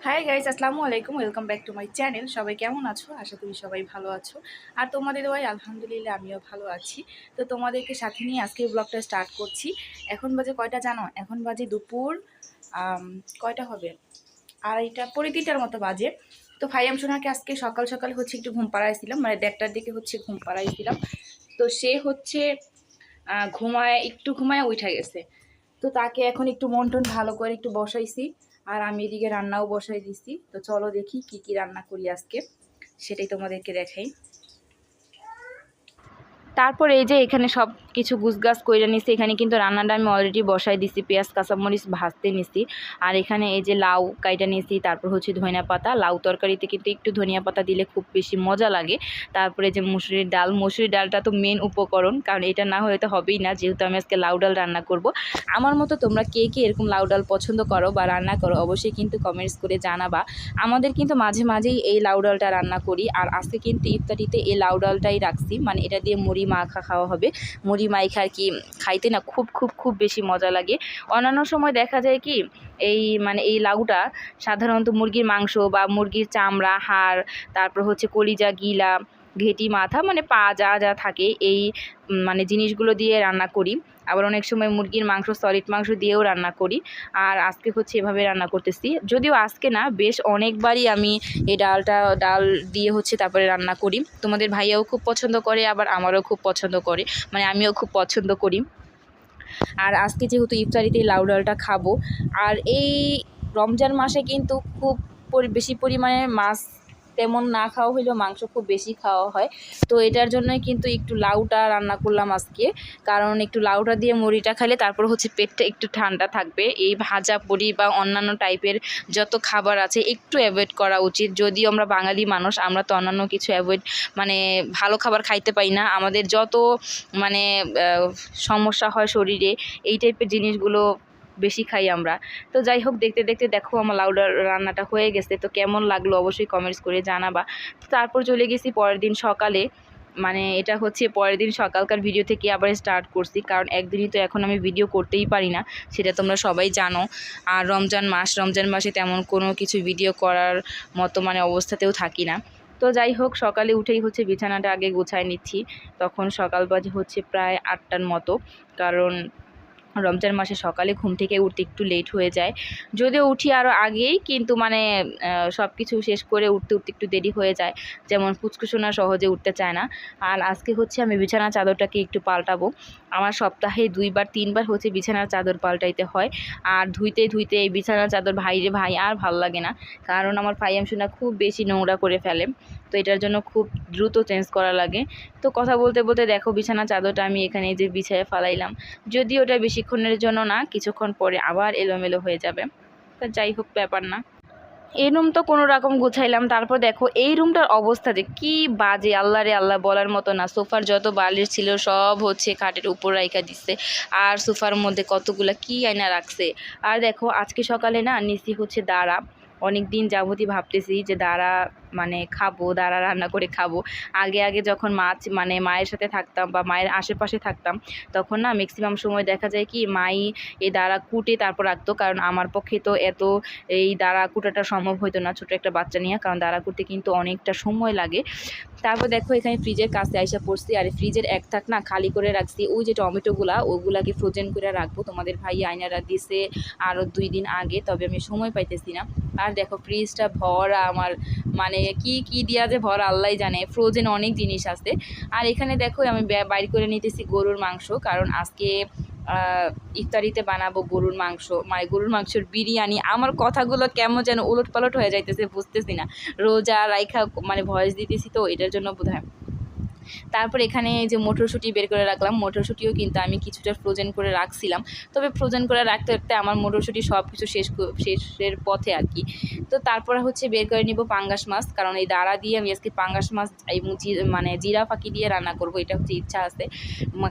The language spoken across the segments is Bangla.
হাই গাইস, আসসালামু আলাইকুম। Welcome back to my channel. সবাই কেমন আছো? আশা করি সবাই ভালো আছো। আর তোমাদের দোয়ায় আলহামদুলিল্লাহ আমিও ভালো আছি। তো তোমাদেরকে সাথে নিয়ে আজকে ব্লগটা স্টার্ট করছি। এখন বাজে কয়টা জানো? এখন বাজে দুপুর কয়টা হবে, 2:30 পৌনে 3টার মতো বাজে। তো ফাইয়াম সোনাকে আজকে সকাল সকাল হচ্ছে একটু ঘুম পাড়াইছিলাম, মানে 1:30টার দিকে হচ্ছে ঘুম পাড়াইছিলাম। তো সে হচ্ছে ঘুমায় উঠে গেছে। তো তাকে এখন একটু মন টন ভালো করে একটু বসাইছি, আর আমি এদিকে রান্নাও বসাই দিছি। তো চলো দেখি কি কি রান্না করি আজকে, সেটাই তোমাদেরকে দেখাই। তারপর এই যে এখানে সব কিছু গুছগাছ করে নিছি। এখানে কিন্তু রান্নাটা আমি অলরেডি বসাই দিছি, পেঁয়াজ কাঁচামরিচ ভাজতে নিছি। আর এখানে এই যে লাউ কাইটা নিছি, তারপর হচ্ছে ধনিয়া পাতা। লাউ তরকারিতে কিন্তু একটু ধনিয়া পাতা দিলে খুব বেশি মজা লাগে। তারপরে যে মুসুরির ডালটা তো মেন উপকরণ, কারণ এটা না হলে তো হবেই না, যেহেতু আমি আজকে লাউ ডাল রান্না করব। আমার মতো তোমরা কে কে এরকম লাউ ডাল পছন্দ করো বা রান্না করো অবশ্যই কিন্তু কমেন্টস করে জানাবা। আমাদের কিন্তু মাঝে মাঝেই এই লাউ ডালটা রান্না করি, আর আজকে কিন্তু ইফতারিতে এই লাউ ডালটাই রাখছি, মানে এটা দিয়ে মুড়ি মাখা খাওয়া হবে। মুড়ি মাইখা আর কি খাইতে না খুব খুব খুব বেশি মজা লাগে। অন্যান্য সময় দেখা যায় কি এই লাউটা সাধারণত মুরগির মাংস বা মুরগির চামড়া, হাড়, তারপর হচ্ছে কলিজা, গিলা, ঘেটি, মাথা, মানে পা যা যা থাকে এই জিনিসগুলো দিয়ে রান্না করি। আবার অনেক সময় মুরগির মাংস, সলিড মাংস দিয়েও রান্না করি। আর আজকে হচ্ছে এভাবে রান্না করতেছি, যদিও আজকে না, বেশ অনেকবারই আমি এই ডাল দিয়ে হচ্ছে তারপরে রান্না করি। তোমাদের ভাইয়াও খুব পছন্দ করে, আবার আমারও খুব পছন্দ করে, মানে আমিও খুব পছন্দ করি। আর আজকে যেহেতু ইফতারিতে লাউ ডালটা খাবো, আর এই রমজান মাসে কিন্তু খুব বেশি পরিমাণে মাছ তেমন না খাওয়া হইলেও মাংস খুব বেশি খাওয়া হয়। তো এটার জন্যই কিন্তু একটু লাউটা রান্না করলাম আজকে, কারণ একটু লাউটা দিয়ে মুড়িটা খেলে তারপর হচ্ছে পেটটা একটু ঠান্ডা থাকবে। এই ভাজা পুরি বা অন্যান্য টাইপের যত খাবার আছে একটু অ্যাভয়েড করা উচিত। যদিও আমরা বাঙালি মানুষ, আমরা তো অন্যান্য কিছু ভালো খাবার খাইতে পাই না। আমাদের যত মানে সমস্যা হয় শরীরে, এই টাইপের জিনিসগুলো বেশি খাই আমরা। তো যাই হোক, দেখতে দেখতে দেখো আমার লাউ ডাল রান্নাটা হয়ে গেছে। তো কেমন লাগলো অবশ্যই কমেন্টস করে জানাবা। তারপর চলে গেছি পরের দিন সকালে, এটা হচ্ছে পরের দিন সকালকার ভিডিও থেকে আবার স্টার্ট করছি, কারণ একদিনই তো এখন আমি ভিডিও করতেই পারি না, সেটা তোমরা সবাই জানো। আর রমজান মাসে তেমন কোনো কিছু ভিডিও করার মতো অবস্থাতেও থাকি না। তো যাই হোক, সকালে উঠেই হচ্ছে বিছানাটা আগে গুছায় নিচ্ছি। তখন সকাল বাজে হচ্ছে প্রায় 8টার মতো, কারণ রমজান মাসে সকালে ঘুম থেকে উঠতে একটু লেট হয়ে যায়। যদিও উঠি আরও আগেই, কিন্তু সব কিছু শেষ করে উঠতে উঠতে একটু দেরি হয়ে যায়, যেমন পুচকুসোনা সহজে উঠতে চায় না। আর আজকে হচ্ছে আমি বিছানার চাদরটাকে একটু পাল্টাবো। আমার সপ্তাহে 2-3বার হচ্ছে বিছানার চাদর পাল্টাইতে হয়। আর ধুইতে ধুইতে এই বিছানার চাদর ভাই আর ভালো লাগে না, কারণ আমার ফাইয়াম সোনা খুব বেশি নোংরা করে ফেলে। তো এটার জন্য খুব দ্রুত চেঞ্জ করা লাগে। তো কথা বলতে বলতে দেখো বিছানার চাদরটা আমি এখানে যে বিছায় ফালাইলাম, যদি ওটা বেশিক্ষণের জন্য না, কিছুক্ষণ পরে আবার এলোমেলো হয়ে যাবে। তা যাই হোক, ব্যাপার না। এই রুম তো কোনো রকম গুছাইলাম। তারপর দেখো এই রুমটার অবস্থা যে কি বাজে, আল্লাহ রে আল্লাহ, বলার মতো না। সোফার যত বালিশ ছিল সব হচ্ছে খাটের উপর রাইখা দিচ্ছে, আর সোফার মধ্যে কতগুলা কি আয়না রাখছে। আর দেখো আজকে সকালে না নিচে হচ্ছে দাঁড়া, অনেক দিন যাবতই ভাবতেছি যে দাঁড়া খাবো, দাঁড়া রান্না করে খাবো। আগে আগে যখন মায়ের সাথে থাকতাম বা মায়ের আশেপাশে থাকতাম, তখন না ম্যাক্সিমাম সময় দেখা যায় কি মাই এই দাঁড়া কুটে তারপর রাখতো, কারণ আমার পক্ষে তো এই দাঁড়া কুটাটা সম্ভব হতো না ছোটো একটা বাচ্চা নিয়ে, কারণ দাঁড়া কুটতে কিন্তু অনেকটা সময় লাগে। তারপর দেখো এখানে ফ্রিজের কাছে আইসা পড়ছি, আর ফ্রিজের এক থাক না খালি করে রাখছি। ওই যে টমেটোগুলা, ওগুলাকে ফ্রোজেন করে রাখবো। তোমাদের ভাই আয়নারা দিছে আরও 2 দিন আগে, তবে আমি সময় পাইতেছি না। আর দেখো ফ্রিজটা ভরা আমার, কি কি দিয়া যে ভরা আল্লাহ জানে, ফ্রোজেন অনেক জিনিস আছে। আর এখানে দেখো আমি বাইর করে নিতেছি গরুর মাংস, কারণ আজকে ইফতারিতে বানাবো গরুর মাংস, গরুর মাংসের বিরিয়ানি। আমার কথাগুলো কেমন যেন উলট পালট হয়ে যাইতেছে, বুঝতেছি না। রোজা রাইখা ভয়েস দিতেছি, তো এটার জন্য বোধহয়। তারপর এখানে যে মটরশুঁটি বের করে রাখলাম, মটরশুঁটিও কিন্তু আমি কিছুটা ফ্রোজেন করে রাখছিলাম, তবে ফ্রোজেন করে রাখতে রাখতে আমার মটরশুঁটি সব কিছু শেষের পথে আর কি। তো তারপরে হচ্ছে বের করে নিব পাঙ্গাস মাছ, কারণ এই দাঁড়া দিয়ে আমি আজকে পাঙ্গাস মাছ এবং জিরা ফাঁকি দিয়ে রান্না করব, এটা হচ্ছে ইচ্ছা আছে।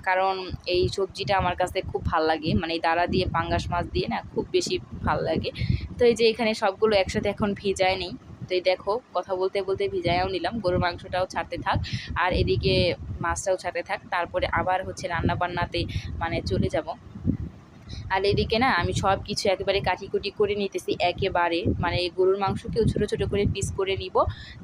কারণ এই সবজিটা আমার কাছে খুব ভাল লাগে, এই দাঁড়া দিয়ে পাঙ্গাস মাছ দিয়ে না খুব বেশি ভাল লাগে। তো এই যে এখানে সবগুলো একসাথে এখন ভিজায় নেই। তো এই দেখো কথা বলতে বলতে ভিজায়াও নিলাম, গরুর মাংসটাও ছাড়তে থাক আর এদিকে মাছটাও ছাড়তে থাক। তারপরে আবার হচ্ছে রান্না বান্নাতে চলে যাব। আর এদিকে না আমি সব কিছু একেবারে কাটিকুটি করে নিতেছি একেবারে, মানে এই গরুর মাংসকেও ছোটো ছোটো করে পিস করে নিব।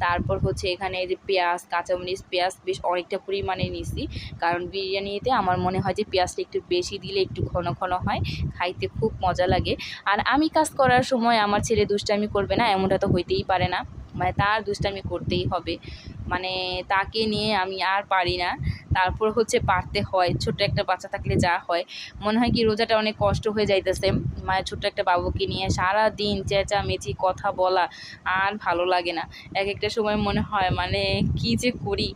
তারপর হচ্ছে এখানে এই যে পেঁয়াজ, কাঁচামরিচ, পেঁয়াজ বেশ অনেকটা পরিমাণে নিছি, কারণ বিরিয়ানিতে আমার মনে হয় যে পেঁয়াজটা একটু বেশি দিলে একটু ঘন ঘন হয়, খাইতে খুব মজা লাগে। আর আমি কাজ করার সময় আমার ছেলে দুষ্টামি করবে না এমনটা তো হইতেই পারে না, মানে তার দুষ্টামি করতেই হবে, মানে তাকে নিয়ে আমি আর পারি না। তারপর হচ্ছে পারতে হয়, ছোট্ট একটা বাচ্চা থাকলে যা হয়, মনে হয় কি রোজাটা অনেক কষ্ট হয়ে যাইতেছে, মায়ের ছোট্ট একটা বাবুকে নিয়ে সারা দিন চেঁচামেচি কথা বলা আর ভালো লাগে না। এক একটা সময় মনে হয় মানে কি যে করি,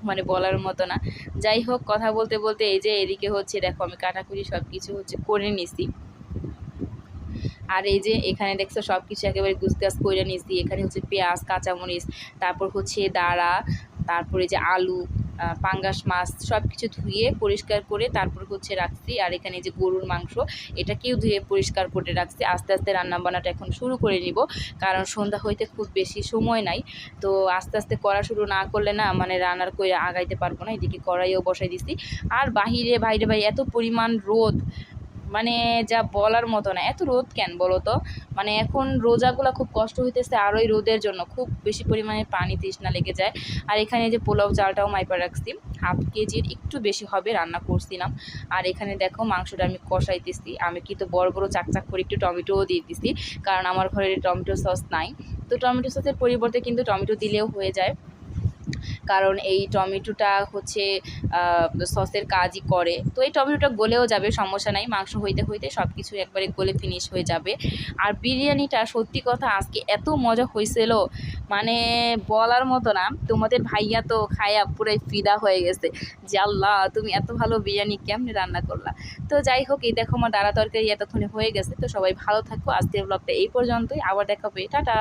মানে বলার মতো না। যাই হোক, কথা বলতে বলতে এই যে এদিকে হচ্ছে দেখো আমি কাটাকুটি সব কিছু হচ্ছে করে নিছি। আর এই যে এখানে দেখছো সব কিছু একেবারে গুছগাছ করে নিয়েছি। এখানে হচ্ছে পেঁয়াজ, কাঁচামরিচ, তারপর হচ্ছে দাঁড়া, তারপরে যে আলু, পাঙ্গাস মাছ সব কিছু ধুয়ে পরিষ্কার করে তারপর হচ্ছে রাখছি। আর এখানে যে গরুর মাংস, এটাকেও ধুয়ে পরিষ্কার করে রাখছি। আস্তে আস্তে রান্নাবান্নাটা এখন শুরু করে নিব, কারণ সন্ধ্যা হইতে খুব বেশি সময় নাই। তো আস্তে আস্তে করা শুরু না করলে না মানে রান্নার করে আগাইতে পারবো না। এদিকে কড়াইও বসাই দিছি। আর বাইরে ভাই এত পরিমাণ রোদ, মানে যা বলার মতো না। এত রোদ কেন বলো তো, মানে এখন রোজাগুলা খুব কষ্ট হইতেছে আর ওই রোদের জন্য খুব বেশি পরিমাণে পানি তৃষ্ণা লেগে যায়। আর এখানে যে পোলাও চালটাও মাইপা রাখছি, 1/2 কেজির একটু বেশি হবে রান্না করছিলাম। আর এখানে দেখো মাংসটা আমি কষাইতেছি, আমি কিন্তু বড় বড় চাকচাক করে একটু টমেটোও দিয়ে দিছি, কারণ আমার ঘরে টমেটো সস নাই। তো টমেটো সসের পরিবর্তে কিন্তু টমেটো দিলেও হয়ে যায়, কারণ এই টমেটোটা হচ্ছে সসের কাজই করে। তো এই টমেটোটা গলেও যাবে, সমস্যা নাই, মাংস হইতে হইতে সব কিছু একবারে গলে ফিনিশ হয়ে যাবে। আর বিরিয়ানিটা সত্যি কথা আজকে এত মজা হয়েছিল, মানে বলার মতো না। তোমাদের ভাইয়া তো খায়া পুরাই ফিদা হয়ে গেছে যে আল্লাহ তুমি এত ভালো বিরিয়ানি কেমনে রান্না করলা। তো যাই হোক, এই দেখো আমার দাঁড়া তরকারি এতক্ষণে হয়ে গেছে। তো সবাই ভালো থাকো, আজকের ব্লগটা এই পর্যন্তই, আবার দেখা হবে, টাটা।